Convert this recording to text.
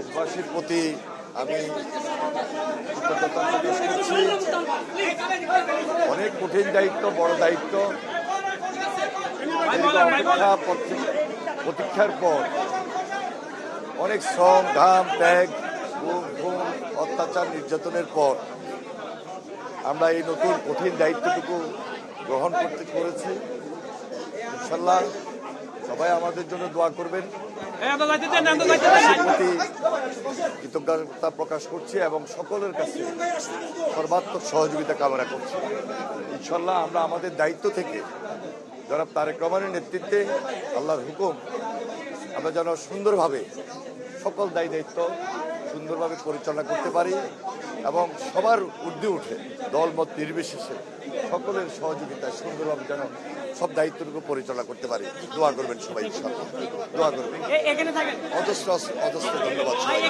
দেশবাসীর প্রতি আমি কৃতজ্ঞতা প্রকাশ করছি। অনেক কঠিন দায়িত্ব, বড় দায়িত্ব। প্রতীক্ষার পর অনেক শ্রম, ঘাম, ত্যাগ, গুম, অত্যাচার, নির্যাতনের পর আমরা এই নতুন কঠিন দায়িত্বটুকু গ্রহণ করেছি। ইনশাল্লাহ সবাই আমাদের জন্য দোয়া করবেন। প্রতি কৃতজ্ঞতা প্রকাশ করছি এবং সকলের কাছে সর্বাত্মক সহযোগিতা কামনা করছি। ইনশাল্লাহ আমরা আমাদের দায়িত্ব থেকে জনাব তারেক রহমানের নেতৃত্বে আল্লাহর হুকুম আমরা যেন সুন্দরভাবে সকল দায়িত্ব সুন্দরভাবে পরিচালনা করতে পারি এবং সবার ঊর্ধ্বে উঠে দলমত নির্বিশেষে সকলের সহযোগিতায় সুন্দরভাবে যেন সব দায়িত্বটুকু পরিচালনা করতে পারি। দোয়া করবেন সবাই, ইনশাআল্লাহ দোয়া করবেন। অজস্র ধন্যবাদ।